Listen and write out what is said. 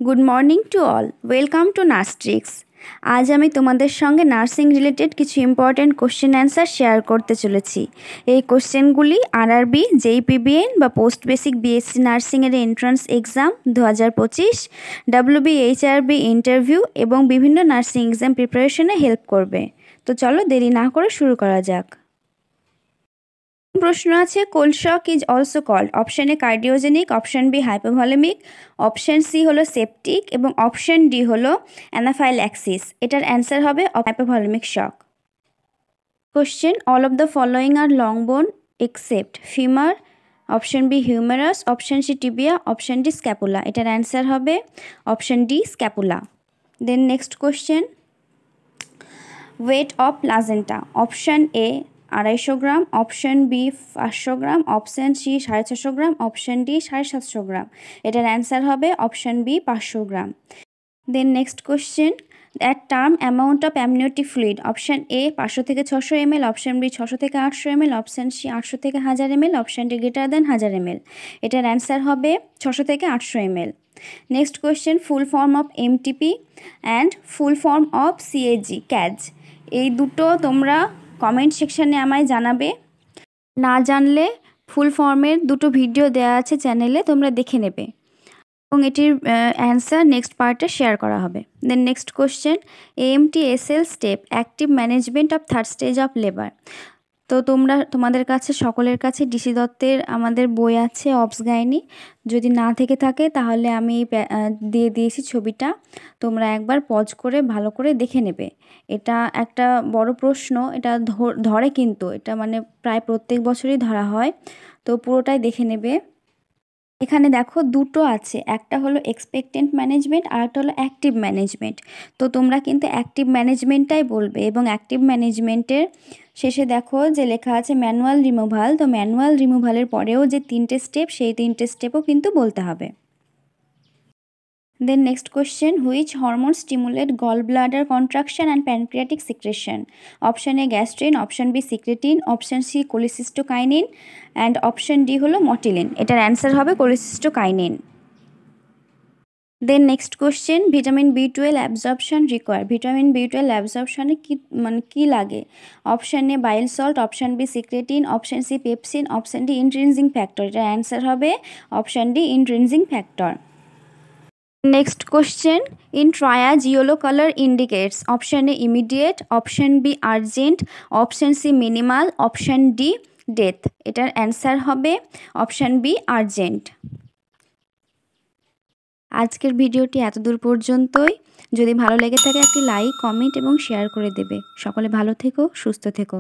Good morning to all, welcome to nurse tricks. আজ আমি তোমাদের সঙ্গে নার্সিং রিলেটেড কিছু ইম্পর্ট্যান্ট কোশ্চেন অ্যান্সার শেয়ার করতে চলেছি। এই কোশ্চেনগুলি আরআরবি, জেইপিবিএন বা পোস্ট বেসিক বিএসসি নার্সিংয়ের এন্ট্রান্স এক্সাম 2025, WBHRB ইন্টারভিউ এবং বিভিন্ন নার্সিং এক্সাম প্রিপারেশনে হেল্প করবে। তো চলো দেরি না করে শুরু করা যাক। প্রশ্ন আছে, cold shock is also called. Option A cardiogenic, option B hypovolemic, option C হলো সেপটিক এবং অপশন ডি হলো অ্যানাফাইল্যাক্সিস। এটার অ্যান্সার হবে hypovolemic shock. Question, all of the following are long bone except femur. Option B humerus, option C tibia, option D scapula. এটার answer হবে option D scapula. Then next question, weight of placenta. Option A 250 gram, option B 500 gram, option C 650 gram, option D 750 gram. এটার answer হবে option B 500 gram. Then next question, that term amount of amniotic fluid. Option A 500 থেকে 600 ml, option B 600 থেকে 800 ml, option C 800 থেকে 1000 ml, option D greater than 1000 ml। এটার answer হবে 600 থেকে 800 ml। Next question, full form of MTP and full form of CAG ক্যাজ। এই দুটো তোমরা কমেন্ট সেকশানে আমায় জানাবে। না জানলে ফুল ফর্মের দুটো ভিডিও দেওয়া আছে চ্যানেলে, তোমরা দেখে নেবে এবং এটির অ্যান্সার নেক্সট পার্টে শেয়ার করা হবে। Then next question, AMTSL step active management of third stage of labour. তো তোমাদের কাছে সকলের কাছে ডিসি দত্তের আমাদের বই আছে অবস গাইনি, যদি না থেকে থাকে তাহলে আমি দিয়ে দিয়েছি ছবিটা, তোমরা একবার পজ করে ভালো করে দেখে নেবে। এটা একটা বড় প্রশ্ন, এটা ধরে কিন্তু এটা মানে প্রায় প্রত্যেক বছরই ধরা হয়, তো পুরোটাই দেখে নেবে। এখানে দেখো দুটো আছে, একটা হলো এক্সপেক্টেন্ট ম্যানেজমেন্ট আর একটা হলো অ্যাক্টিভ ম্যানেজমেন্ট। তো তোমরা কিন্তু অ্যাক্টিভ ম্যানেজমেন্টটাই বলবে এবং অ্যাক্টিভ ম্যানেজমেন্টের শেষে দেখো যে লেখা আছে ম্যানুয়াল রিমুভাল। তো ম্যানুয়াল রিমুভালের পরেও যে 3টে স্টেপ, সেই 3টে স্টেপও কিন্তু বলতে হবে। Then next question, which hormone stimulate gall bladder contraction and pancreatic secretion. Option A gastrin, option B secretin, option C cholecystokinin and option D হলো মটিলিন। এটার অ্যান্সার হবে cholecystokinin. Then next question, vitamin B12 absorption require. Vitamin B12 অ্যাবজর্পশনে কি লাগে। Option A bile salt, option B secretin, option C pepsin, option D intrinsic factor. এটার answer হবে option D intrinsic factor. Next question, in triage yellow colour indicates. Option A immediate, option B urgent, option C minimal, option D death. এটার answer হবে option B urgent. আজকের ভিডিওটি এতদূর পর্যন্তই। যদি ভালো লেগে থাকে একটি লাইক, কমেন্ট এবং শেয়ার করে দেবে। সকলে ভালো থেকো, সুস্থ থেকো।